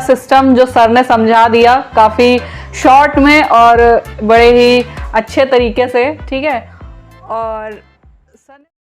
System जो sir ने समझा दिया काफ़ी शॉर्ट में और बड़े ही अच्छे तरीके से, ठीक है। और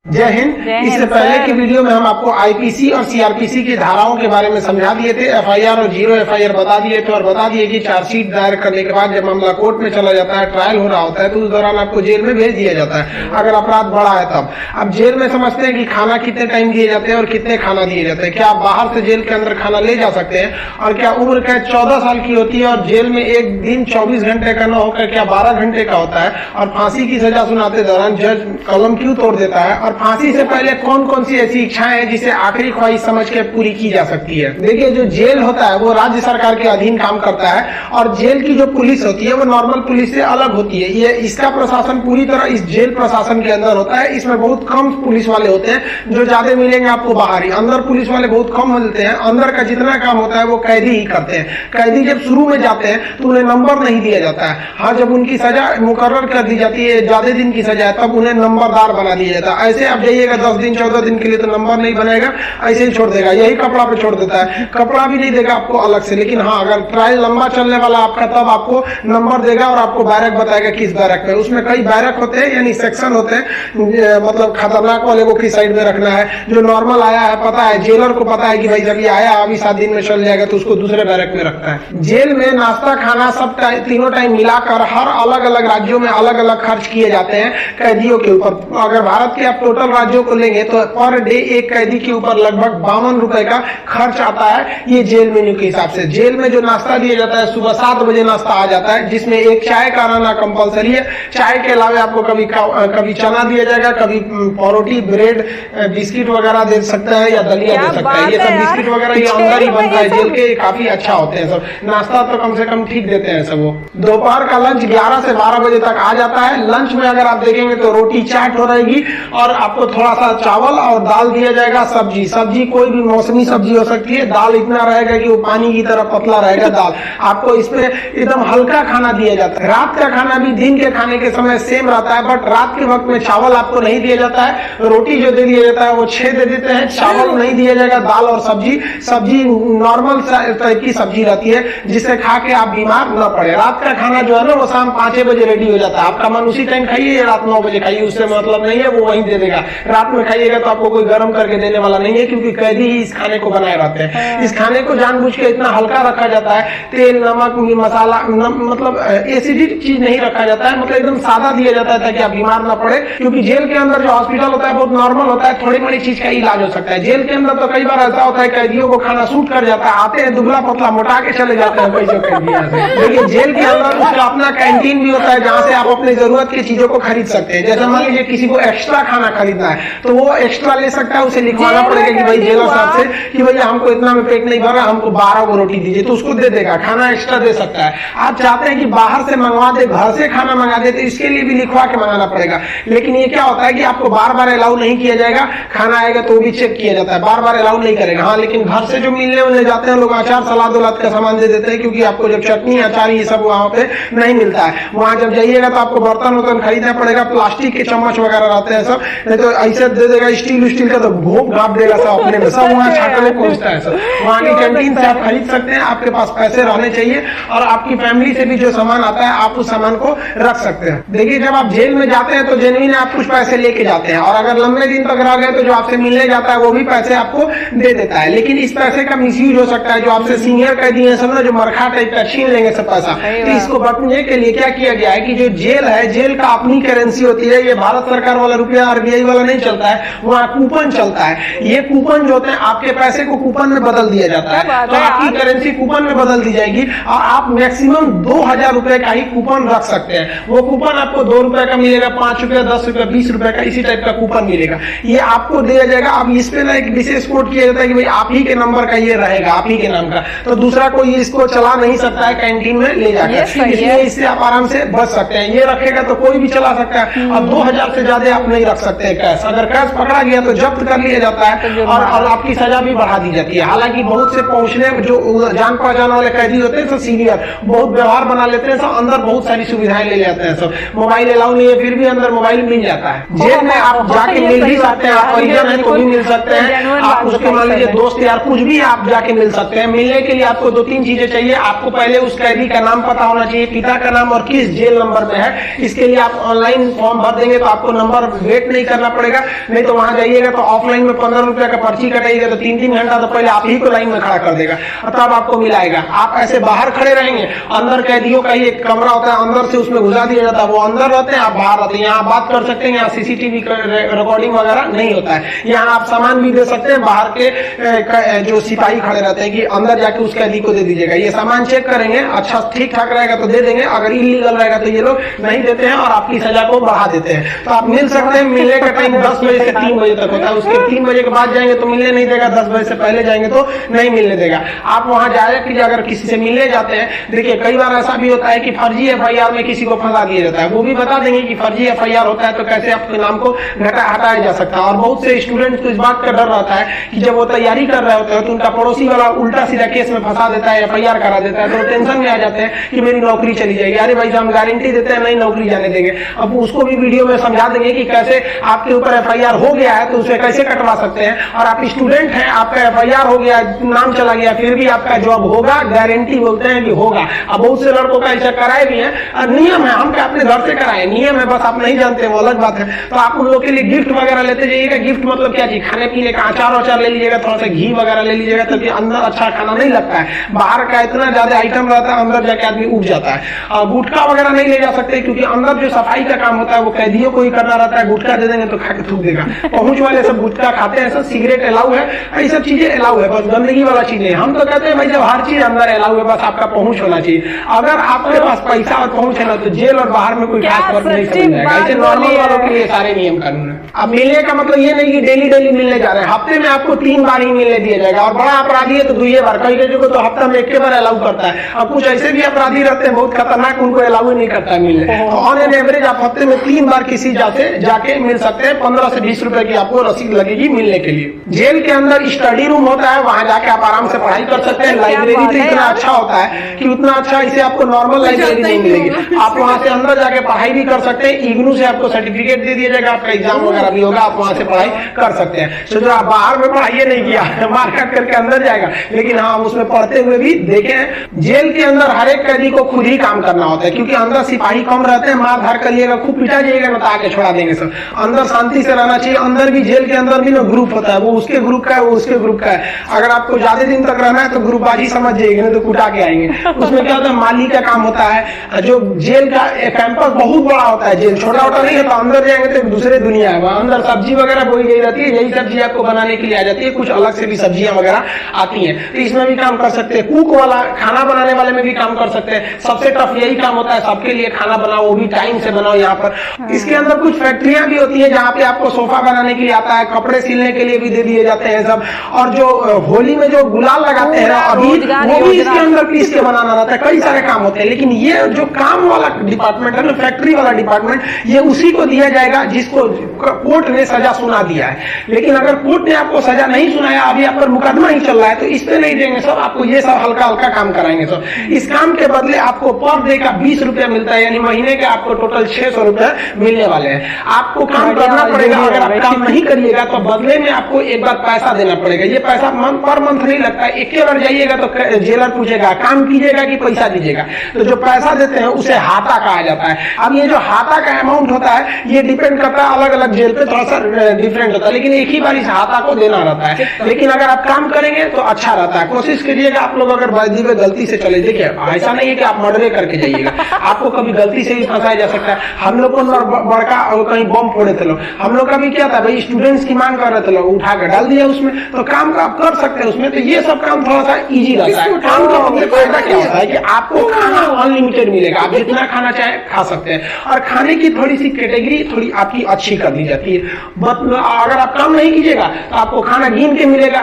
जय हिंद। इससे पहले की वीडियो में हम आपको आईपीसी और सीआरपीसी की धाराओं के बारे में समझा दिए थे, एफआईआर और जीरो एफआईआर बता दिए थे और बता दिए कि चार्जशीट दायर करने के बाद जब मामला कोर्ट में चला जाता है, ट्रायल हो रहा होता है, तो उस दौरान आपको जेल में भेज दिया जाता है अगर अपराध बड़ा है तब। अब जेल में समझते हैं कि खाना कितने टाइम दिए जाते हैं और कितने खाना दिए जाते हैं। क्या आप बाहर से जेल के अंदर खाना ले जा सकते हैं? और क्या उम्र कैद 14 साल की होती है और जेल में एक दिन 24 घंटे का न होकर क्या 12 घंटे का होता है? और फांसी की सजा सुनाते दौरान जज कलम क्यों तोड़ देता है? और फांसी से पहले कौन कौन सी ऐसी इच्छाएं हैं जिसे आखिरी ख्वाहिश समझ के पूरी की जा सकती है? देखिए, जो जेल होता है वो राज्य सरकार के अधीन काम करता है और जेल की जो पुलिस होती है वो नॉर्मल पुलिस से अलग होती है। ये इसका प्रशासन पूरी तरह इस जेल प्रशासन के अंदर होता है। इसमें बहुत कम पुलिस वाले होते हैं, जो ज्यादा मिलेंगे आपको बाहर ही। अंदर पुलिस वाले बहुत कम मिलते हैं। अंदर का जितना काम होता है वो कैदी ही करते हैं। कैदी जब शुरू में जाते हैं तो उन्हें नंबर नहीं दिया जाता है। हाँ, जब उनकी सजा मुकर्रर कर दी जाती है, ज्यादा दिन की सजा है, तब उन्हें नंबरदार बना दिया जाता है। ऐसे आप जाइएगा 10 दिन 14 दिन के लिए तो नंबर नहीं बनाएगा, ऐसे ही छोड़ देगा, यही कपड़ा पे छोड़ देता है। कपड़ा भी नहीं देगा आपको अलग से। लेकिन हाँ, अगर ट्रायल लंबा चलने वाला आपका तब आपको नंबर देगा और आपको बैरक बताएगा किस बैरक में। उसमें कई बैरक होते हैं, यानी सेक्शन होते हैं। मतलब खतरनाक वाले को किस साइड में रखना है, जो नॉर्मल आया है पता है, जेलर को पता है कि भाई जब ये आया अभी 7 दिन में चल जाएगा तो उसको दूसरे बैरक में रखता है। जेल में नाश्ता खाना सब तीनों टाइम मिलाकर हर अलग अलग राज्यों में अलग अलग खर्च किए जाते हैं कैदियों के ऊपर। अगर भारत के आप टोटल राज्यों को लेंगे तो पर डे एक कैदी के ऊपर लगभग 52 रुपए का खर्च आता है, ये जेल मेन्यू के हिसाब से। जेल में जो नाश्ता दिया जाता है, सुबह 7 बजे नाश्ता आ जाता है, जिसमें एक चाय का आना कंपलसरी है। चाय के अलावा आपको कभी चना दिया जाएगा, कभी परोठी, ब्रेड, बिस्किट वगैरह दे सकता है या दलिया दे सकता है। ये सब बिस्किट वगैरह ये अंदर ही बनता है जेल के, काफी अच्छा होते हैं सब। नाश्ता तो कम से कम ठीक देते हैं सब वो। दोपहर का लंच 11 से 12 बजे तक आ जाता है। लंच में अगर आप देखेंगे तो रोटी चाट हो रहेगी और आपको थोड़ा सा चावल और दाल दिया जाएगा। सब्जी कोई भी मौसमी सब्जी हो सकती है। दाल इतना रहेगा कि वो पानी की तरह पतला रहेगा दाल। आपको इसमें एकदम हल्का खाना दिया जाता है। रात का खाना भी दिन के खाने के समय सेम रहता है, बट रात के वक्त में चावल आपको नहीं दिया जाता है। रोटी जो दे दिया जाता है वो 6 दे देते हैं, चावल नहीं दिया जाएगा। दाल और सब्जी नॉर्मल टाइप की सब्जी रहती है, जिसे खा के आप बीमार न पड़े। रात का खाना जो है ना वो शाम 5 बजे रेडी हो जाता है। आपका मन उसी टाइम खाइए या रात 9 बजे खाइए, उससे मतलब नहीं है, वो वहीं दे देगा। रात में खाइएगा तो आपको कोई गर्म करके देने वाला नहीं है, क्योंकि कैदी ही इस खाने को बनाए रहते हैं। इस खाने को जानबूझ के इतना हल्का रखा जाता है, तेल नमक मसाला मतलब एसिडिक चीज नहीं रखा जाता है, मतलब एकदम सादा दिया जाता है ताकि आप बीमार ना पड़े। क्योंकि जेल के अंदर जो हॉस्पिटल होता है बहुत नॉर्मल होता है, थोड़ी बड़ी चीज का इलाज हो सकता है। जेल के अंदर तो कई बार ऐसा होता है कैदियों को खाना सूट कर जाता है, आते हैं दुबला पतला मोटा के चले जाते हैं पैसे कैदी। लेकिन जेल के अंदर उसका अपना कैंटीन भी होता है, जहाँ से आप अपनी जरूरत की चीजों को खरीद सकते हैं। जैसे मान लीजिए किसी को एक्स्ट्रा खाना खरीदना है तो वो एक्स्ट्रा ले सकता है, उसे लिखवाना पड़ेगा कि भाई जेलर साहब से कि भैया हमको इतना में पेट नहीं भर रहा, हमको 12 को रोटी दीजिए, तो उसको दे देगा, खाना एक्स्ट्रा दे सकता है। आप चाहते हैं कि बाहर से मंगवा दे, घर से खाना मंगा दे, तो इसके लिए भी लिखवा के मंगाना पड़ेगा। लेकिन ये क्या होता है कि आपको बार बार अलाउ नहीं किया जाएगा। खाना आएगा तो भी चेक किया जाता है, बार बार अलाउ नहीं करेगा। हाँ, लेकिन घर से जो मिलने उन्हें जाते हैं लोग, अचार सलाद उलाद का सामान दे देते हैं, क्योंकि आपको जब चटनी अचार ये सब वहां पे नहीं मिलता है। वहां जब जाइएगा तो आपको बर्तन वर्तन खरीदना पड़ेगा, प्लास्टिक के चम्मच वगैरह रहते हैं सब, नहीं तो ऐसे दे देगा स्टील का तो घोप घाप देगा सब अपने में, सब वहाँ छाटने पहुंचता है सब। वहाँ की कैंटीन से आप खरीद सकते हैं, आपके पास पैसे रहने चाहिए और आपकी फैमिली से भी जो सामान आता है आप उस सामान को रख सकते हैं। देखिए, जब आप जेल में जाते हैं तो जेन्युइन आप कुछ पैसे लेके जाते हैं, और अगर लंबे दिन तक रह गए तो जो आपसे मिलने जाता है वो भी पैसे आपको दे देता है। लेकिन इस पैसे का मिसयूज हो सकता है। जो आपसे सीनियर कैदी है सब ना, जो मरखा टाइप का छीन लेंगे सब पैसा। तो इसको बचने के लिए क्या किया गया है कि जो जेल है, जेल का अपनी करेंसी होती है। ये भारत सरकार वाला रुपया आरबीआई वाला नहीं चलता है, वहाँ कूपन चलता है। ये कूपन जो होते हैं आपके पैसे को कूपन में बदल दिया जाता है, तो आपकी करेंसी कूपन में बदल दी जाएगी और आप मैक्सिमम 2000 रुपए का ही कूपन रख सकते हैं। वो कूपन आपको 2 रुपए का मिलेगा, 5 रुपए, 10 रुपए, 20 रुपए का इसी टाइप का कूपन मिलेगा। ये आपको दिया जाएगा। अब इस पे ना एक विशेष कोड किया जाता है कि भाई आप ही के नंबर का ये रहेगा, आप ही के नाम का, तो दूसरा कोई इसको चला नहीं सकता है कैंटीन में ले जाकर। इसलिए इससे आप आराम से बच सकते हैं। ये रखेगा तो कोई भी चला सकता है। अब 2000 से ज्यादा आप नहीं रख सकते हैं कैश, अगर कैश पकड़ा गया तो जब्त कर लिया जाता है और आपकी सजा भी बढ़ा दी जाती है। हालांकि बहुत से पहुंचने जो जान पहचान वाले कैदी होते हैं सब सीनियर बहुत व्यवहार बना लेते हैं, सब अंदर बहुत सारी सुविधाएं ले जाते हैं, सब मोबाइल अलाउ नहीं है फिर भी अंदर मोबाइल मिल जाता है। जेल में आप जाके मिल भी सकते हैं, आप परिजन है तो भी मिल सकते हैं, आप उसके मान लीजिए दोस्त यार कुछ भी आप जाके मिल सकते हैं। मिलने के लिए आपको 2-3 चीजें चाहिए। आपको पहले उस कैदी का नाम पता होना चाहिए, पिता का नाम और किस जेल नंबर में है। इसके लिए आप ऑनलाइन फॉर्म भर देंगे तो आपको नंबर वेट नहीं करना पड़ेगा, नहीं तो वहां जाइएगा तो ऑफलाइन में 15 रुपया का पर्ची कटाइएगा तो 3-3 घंटा तो पहले आप ही को लाइन में खड़ा कर देगा और तब आपको मिलाएगा। आप ऐसे बाहर खड़े रहेंगे, अंदर कैदियों का ही एक कमरा होता है, अंदर से उसमें घुसा दिया जाता है, वो अंदर रहते हैं, आप बाहर रहते हैं। यहाँ बात कर सकते हैं, यहाँ सीसीटीवी रिकॉर्डिंग वगैरह नहीं होता है। यहाँ आप सामान भी दे सकते हैं, बाहर के जो सिपाही खड़े रहते हैं कि अंदर जाके उस कैदी को दे दीजिएगा, ये सामान चेक करेंगे, अच्छा ठीक ठाक रहेगा तो दे देंगे, अगर इलीगल रहेगा तो ये लोग नहीं देते हैं और आपकी सजा को बढ़ा देते हैं। तो आप मिल सकते हैं। मिलने का टाइम 10 बजे से 3 बजे तक होता है, उसके 3 बजे के बाद जाएंगे तो मिलने नहीं देगा, 10 बजे से पहले जाएंगे तो नहीं मिलने देगा। आप वहां जाया कि अगर किसी से मिलने जाते हैं, देखिए कई बार ऐसा भी होता है कि फर्जी FIR में किसी को फंसा दिया जाता है, वो भी बता देंगे कि फर्जी FIR होता है तो कैसे आपके नाम को हटाया जा सकता है। और बहुत से स्टूडेंट को इस बात का डर रहता है कि जब वो तैयारी कर रहे होते हैं तो उनका पड़ोसी वाला उल्टा सीधा केस में फंसा देता है, FIR करा देता है, तो टेंशन में आ जाते हैं कि मेरी नौकरी चली जाएगी। अरे भाई हम गारंटी देते हैं नहीं नौकरी जाने देंगे। अब उसको भी वीडियो में समझा देंगे कि कैसे आपके ऊपर FIR हो गया है तो उसे कैसे कटवा सकते हैं, और आप स्टूडेंट हैं, आपका FIR हो गया, नाम चला गया, फिर भी आपका जॉब होगा, गारंटी बोलते हैं कि होगा। अब बहुत से लड़कों का ऐसा कराए भी है, नियम है, हम अपने घर से कराए, नियम है, बस आप नहीं जानते वो अलग बात है। तो आप उन लोग के लिए गिफ्ट वगैरह लेते जाइएगा। गिफ्ट मतलब क्या चीज, खाने पीने का अचार ले लीजिएगा, थोड़ा सा घी वगैरह ले लीजिएगा, ताकि अंदर अच्छा खाना नहीं लगता है, बाहर का इतना ज्यादा आइटम रहता है, अंदर जाके आदमी उब जाता है। और गुटखा वगैरह नहीं ले जा सकते क्योंकि अंदर जो सफाई का काम होता है वो कैदियों को ही करना रहता है। गुटखा दे देंगे तो खा के थूक देगा। पहुंच वाले सब गुटखा खाते हैं, सब सिगरेट अलाउ है, ये सब चीजें अलाउ है, बस गंदगी वाला चीज नहीं। हम तो कहते हैं भाई जब हर चीज अंदर अलाउ है, बस आपका पहुंच होना चाहिए। अगर आपके पास पैसा और पहुंच है ना तो जेल और बाहर में कोई खास फर्क नहीं समझेगा। ऐसे नॉर्मल वालों के लिए सारे नियम कानून है। अब मिलने का मतलब ये नहीं कि डेली मिलने जा रहे हैं, हफ्ते में आपको 3 बार ही मिलने दिया जाएगा। और बड़ा अपराधी है तो 2 बार, कई को तो हफ्ता में 1 बार अलाउ करता है। और कुछ ऐसे भी अपराधी रहते हैं बहुत खतरनाक, उनको अलाउ ही नहीं करता है मिलने। तो ऑन एन एवरेज आप हफ्ते में 3 बार किसी जाके मिल सकते हैं। 15 से 20 रुपए की आपको रसीद लगेगी मिलने के लिए। जेल के अंदर स्टडी रूम होता है, वहां जाके आप आराम से पढ़ाई कर सकते हैं। लाइब्रेरी तो इतना अच्छा होता है कि उतना अच्छा इसे आपको नॉर्मल लाइब्रेरी नहीं मिलेगी। आप वहां से अंदर जाके पढ़ाई भी कर सकते हैं। इग्नू से आपको सर्टिफिकेट दे दिया जाएगा, आपका एग्जाम वगैरह भी होगा, आप वहां से पढ़ाई कर सकते हैं। तो जो आप बाहर में पढ़ाई नहीं किया, मार्केट करके अंदर जाएगा, लेकिन हाँ उसमें पढ़ते हुए भी देखे। जेल के अंदर हर एक कैदी को खुद ही काम करना होता है क्योंकि अंदर सिपाही कम रहते हैं। मार धार करिएगा, खूब पिटा जाइएगा ना तो आके छोड़ा देंगे सब। अंदर शांति से रहना चाहिए। अंदर भी जेल के अंदर भी ना ग्रुप होता है, वो उसके ग्रुप का है, वो उसके ग्रुप का है। अगर आपको ज्यादा दिन तक रहना है तो ग्रुपबाजी समझ जाइएगा, नहीं तो कुटा के आएंगे। उसमें क्या होता है, माली का काम होता है। जो जेल का कैंपस बहुत बड़ा होता है, जेल छोटा छोटा नहीं होता। अंदर जाएंगे तो एक दूसरे दुनिया है, वहां अंदर सब्जी वगैरह बोई गई रहती है, यही सब्जी आपको बनाने के लिए आ जाती है। कुछ अलग से भी सब्जियां वगैरह आती हैं, तो इसमें भी काम कर सकते हैं। कुक वाला, खाना बनाने वाले में भी काम कर सकते हैं। सबसे टफ यही काम होता है, सबके लिए खाना बनाओ, वो भी टाइम से बनाओ। यहाँ पर इसके अंदर कुछ फैक्ट्रियां भी होती है जहाँ पे आपको सोफा बनाने के लिए आता है, कपड़े सिलने के लिए भी दे दिए जाते हैं सब। और जो होली में जो गुलाल लगाते हैं अभी, वो भी इसके अंदर पीस के बनाना रहता है। कई सारे काम होते हैं, लेकिन ये जो काम वाला डिपार्टमेंट है ना, फैक्ट्री वाला डिपार्टमेंट, ये उसी को दिया जाएगा जिसको कोर्ट ने सजा सुना दिया है। लेकिन अगर कोर्ट ने आपको सजा नहीं सुनाया, अभी आप पर मुकदमा ही चल रहा है, तो इस पे नहीं देंगे सब, आपको ये सब हल्का हल्का काम कराएंगे सब। इस काम के बदले आपको पर डे का 20 रुपया मिलता है, यानी महीने के आपको टोटल 600 रुपया मिलने वाले हैं। आपको काम करना पड़ेगा, अगर आप काम नहीं करिएगा तो बदले में आपको एक बार पैसा देना पड़ेगा। ये पैसा पर मंथ नहीं लगता है, एक बार जाइएगा तो जेलर पूछेगा काम कीजिएगा कि पैसा दीजिएगा। तो जो पैसा देते हैं उसे हाथा कहा जाता है। अब ये जो हाथा का अमाउंट होता है ये डिपेंड करता है अलग अलग जेल पे, थोड़ा सा डिफरेंट होता है, लेकिन एक ही बार इस हाथा को देना रहता है। लेकिन अगर आप काम करेंगे तो अच्छा रहता है। कोशिश करिएगा आप लोग अगर वर्दी में गलती से चले, देखिए ऐसा नहीं है कि आप मर्डर करके जाइएगा, आपको कभी गलती से भी फंसाया जा सकता है। हम लोग को बड़का कहीं बम फोड़े थे लोग, हम लोग का भी क्या था भाई, स्टूडेंट्स की मांग कर रहे थे लोग, उठा कर डाल दिया उसमें, तो काम का आप कर सकते हैं उसमें। तो ये सब काम थोड़ा सा इजी रहता है। काम का मतलब फायदा क्या होता है कि आपको खाना अनलिमिटेड मिलेगा, आप जितना खाना चाहे खा सकते हैं। और खाने की थोड़ी सी कैटेगरी थोड़ी आपकी अच्छी कर दी जाती है। अगर आप काम नहीं कीजिएगा तो आपको खाना गिन के मिलेगा,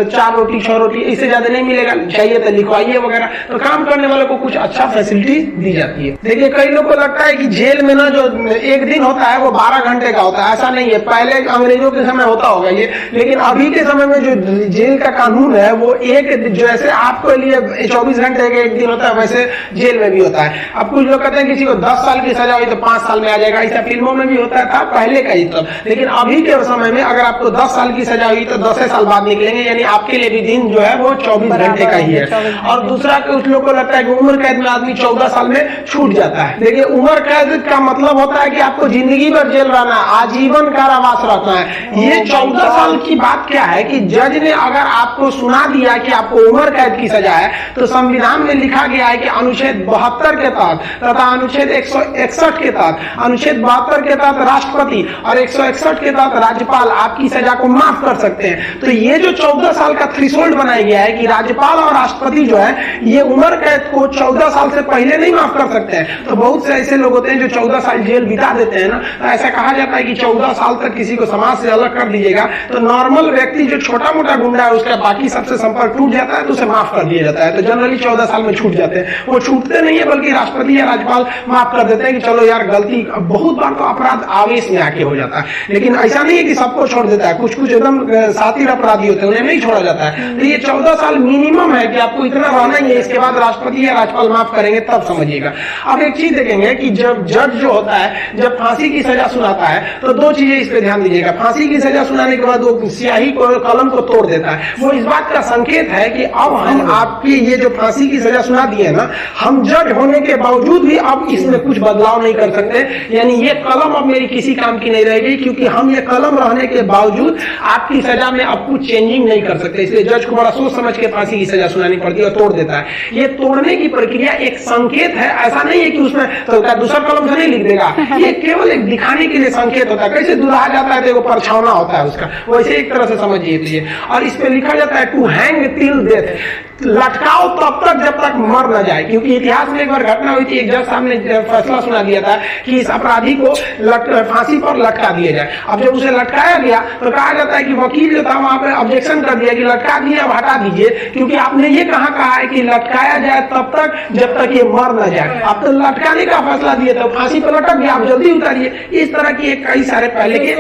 4 रोटी 6 रोटी, इससे ज्यादा नहीं मिलेगा। चाहिए तो लिखवाइए वगैरह। तो काम करने वालों को कुछ अच्छा फैसिलिटी दी जाती है। देखिए कई लोग को लगता है कि जेल में ना जो एक दिन होता है वो 12 घंटे का होता है, ऐसा नहीं है। पहले अंग्रेजों के समय होता होगा ये, लेकिन अभी के समय में जो जेल का कानून है वो एक जैसे आपके लिए 24 घंटे का एक दिन होता है वैसे जेल में भी होता है। अब कुछ लोग कहते हैं किसी को 10 साल की सजा हुई तो 5 साल में आ जाएगा, ऐसा फिल्मों में भी होता था पहले का ही तब। लेकिन अभी के समय में अगर आपको 10 साल की सजा हुई तो 10 साल बाद निकलेंगे, यानी आपके लिए भी दिन जो है वो 24 घंटे का ही है। और दूसरा कुछ लोग को लगता है कि उम्र कैद में आदमी 14 साल में छूट जाता है। देखिए उम्र कैद का मतलब होता है कि आपको जिंदगी भर जेल रहना, आजीवन कारावास रखना है। ये 14 साल की बात क्या है कि जज ने अगर आपको सुना दिया कि आपको उम्र कैद की सजा है तो संविधान में लिखा गया है कि अनुच्छेद 72 के तहत तथा अनुच्छेद 161 के तहत, अनुच्छेद 72 के तहत राष्ट्रपति और 161 के तहत राज्यपाल आपकी सजा को माफ कर सकते हैं। तो ये जो 14 साल का थ्रेशोल्ड बनाया गया है कि राज्यपाल और राष्ट्रपति जो है ये उम्र कैद को 14 साल से पहले नहीं माफ कर सकते हैं। तो बहुत से ऐसे लोग होते हैं जो 14 साल जेल बिता देते हैं ना, तो ऐसा कहा जाता है कि 14 साल तक किसी को समाज से अलग कर दीजिएगा तो नॉर्मल व्यक्ति जो छोटा मोटा गुंडा है उसका बाकी सबसे संपर्क टूट जाता है तो उसे माफ कर दिया जाता है। तो जनरली 14 साल में छूट जाते हैं। वो छूटते नहीं है बल्कि राष्ट्रपति या राज्यपाल माफ कर देते हैं कि चलो यार गलती, बहुत बार तो अपराध आवेश में आके हो जाता है, लेकिन ऐसा नहीं है कि सबको छोड़ देता है। कुछ कुछ एकदम सातिर अपराधी होते हैं उन्हें नहीं छोड़ा जाता है। तो ये 14 साल मिनिमम है कि आपको इतना रहना ही है, इसके बाद राष्ट्रपति या राज्यपाल माफ करेंगे तब समझिएगा। अब एक चीज देखेंगे कि जब जज जो होता है जब फांसी की सजा सुनाता है तो दो चीजें इस पे ध्यान दीजिएगा। फांसी की सजा सुनाने के बाद वो स्याही को, कलम को तोड़ देता है। वो इस बात का संकेत है कि अब हम आपकी ये जो फांसी की सजा सुना दी है ना, हम जज होने के बावजूद भी अब इसमें कुछ बदलाव नहीं कर सकते, यानी ये कलम अब मेरी किसी काम की नहीं रहेगी, क्योंकि हम ये कलम रहने के बावजूद आपकी सजा में अब कुछ चेंजिंग नहीं कर सकते। इसलिए जज को बड़ा सोच समझ के फांसी की सजा सुनानी पड़ती है और तोड़ देता है। ये तोड़ने की प्रक्रिया एक संकेत है, ऐसा नहीं है कि उसमें तो दूसरा कलम से नहीं लिख देगा, ये केवल एक दिखाने के लिए संकेत होता है। कैसे दुल्हा जाता है तो वो परछावना होता है उसका, वैसे एक तरह से समझिए तो ये। और इस पे लिखा जाता है टू हैंग टिल डेथ, लटकाओ तब तक जब तक मर न जाए। क्योंकि इतिहास में एक बार घटना हुई थी, एक जज साहब ने फैसला सुना दिया था कि इस अपराधी को फांसी पर लटका दिया जाए। अब जब उसे लटकाया गया तो कहा जाता है कि वकील जो था वहां पे ऑब्जेक्शन कर दिया कि लटका दिए अब हटा दीजिए, क्योंकि आपने ये कहा है कि लटकाया जाए तब तक जब तक ये मर न जाए। अब तो लटकाने का फैसला दिए तो फांसी पर लटक गया, आप जल्दी उतारिए। इस तरह की कई सारे पहले के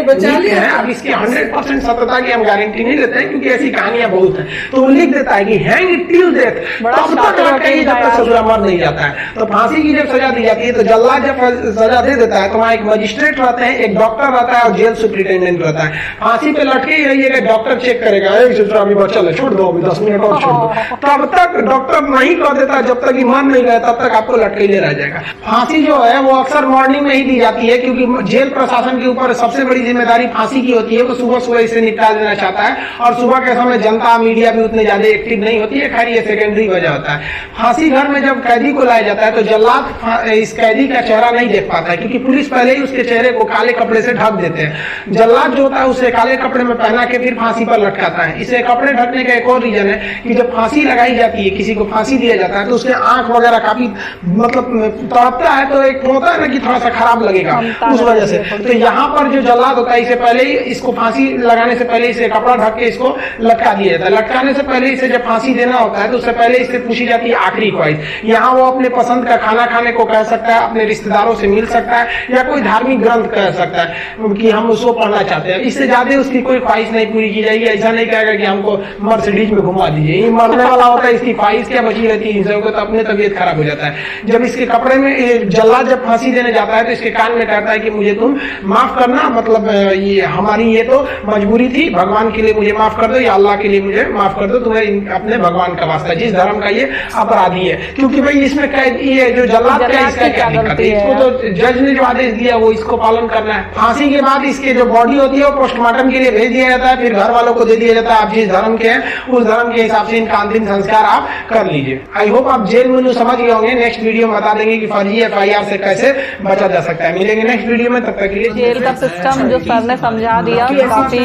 हैं। अब इसकी 100% सत्यता की हम गारंटी नहीं देते हैं क्योंकि ऐसी कहानियां बहुत है। तो वो लिख देता है कि हैंग टिल डेथ, तब तक लटकाइए जब तक ससुरा मर नहीं जाता है। तो फांसी की जब सजा दी जाती है तो जल्लाद जब सजा दे देता है तो वहां एक मजिस्ट्रेट रहते हैं, एक डॉक्टर रहता है और जेल सुप्रिंटेंडेंट रहता है। फांसी पे लटके ही रहिएगा, डॉक्टर चेक करेगा ससुरा अभी बच्चा है, छोड़ दो अभी 10 मिनट और छोड़ दो। तब तक डॉक्टर नहीं कर देता जब तक मर नहीं गया, तब तक आपको लटके रह जाएगा। फांसी जो है वो अक्सर मॉर्निंग में ही दी जाती है क्योंकि जेल प्रशासन के ऊपर सबसे बड़ी जिम्मेदारी फांसी की होती है। वो सुबह सुबह इसे निपटा देना चाहता है और सुबह के समय जनता मीडिया भी उतने ज्यादा एक्टिव नहीं होती है। खैर ये सेकेंडरी वजह होता है। फांसी घर में जब कैदी को लाया जाता है तो जल्लाद इस कैदी का चेहरा नहीं देख पाता है क्योंकि पुलिस पहले ही उसके चेहरे को काले कपड़े से ढक देते हैं। जल्लाद जो होता है उसे काले कपड़े में पहना के फिर फांसी पर लटकाता है। इसे कपड़े ढकने का एक और रीजन है कि जब फांसी लगाई जाती है, किसी को फांसी दिया जाता है तो उसके आंख वगैरह काफी मतलब तड़पता है, तो एक होता है ना कि थोड़ा सा खराब लगेगा उस वजह से। तो यहाँ पर जो जल्लाद होता है इसे पहले ही इसको फांसी लगाने से पहले इसे कपड़ा ढक के इसको लटका दिया जाता है। लटकाने से पहले इसे जब फांसी देना होता है तो उससे पहले इससे पूछी जाती है आखिरी ख्वाहिश। यहाँ वो अपने पसंद का खाना खाने को कह सकता है, अपने रिश्तेदारों से मिल सकता है या कोई धार्मिक ग्रंथ कह सकता है कि हम उसको पढ़ना चाहते हैं। इससे ज्यादा उसकी कोई ख्वाहिश नहीं पूरी की जाएगी। ऐसा नहीं कहेगा कि हमको मर्सिडीज में घुमा दीजिए, ये मरने वाला होता है, इसकी ख्वाहिश क्या बची रहती है इंसान को, तो अपने तबीयत खराब हो जाता है। जब इसके कपड़े में जल्लाद जब फांसी देने जाता है तो इसके कान में कहता है कि मुझे तुम माफ करना, मतलब ये हमारी ये तो मजबूरी थी, भगवान के लिए मुझे माफ कर दो या अल्लाह के लिए मुझे माफ कर दो, तुम्हें अपने भगवान का वास्ता, जिस धर्म का ये अपराधी है। क्योंकि भाई इसमें ये जो जल्लाद का इसका क्या दिक्कत है, इसको तो जज ने जो आदेश दिया वो इसको पालन करना है। फांसी के बाद इसके जो बॉडी होती है वो पोस्टमार्टम के लिए भेज दिया जाता है, फिर घर वालों को दे दिया जाता है। आप जिस धर्म के हैं उस धर्म के हिसाब से इनका अंतिम संस्कार आप कर लीजिए। आई होप आप जेल मेनू समझ गए होंगे। नेक्स्ट वीडियो में बता देंगे कि फर्जी FIR से कैसे बचा जा सकता है। मिलेंगे नेक्स्ट वीडियो में, तब तक के लिए। जेल का सिस्टम जो सर ने समझा दिया काफी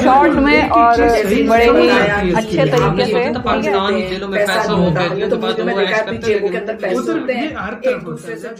शॉर्ट में और बड़े ही अच्छे तरीके से। पाकिस्तान जेलों में पैसा हो गया, तो मैंने देखा जेलों के अंदर पैसे होते हैं एक दूसरे से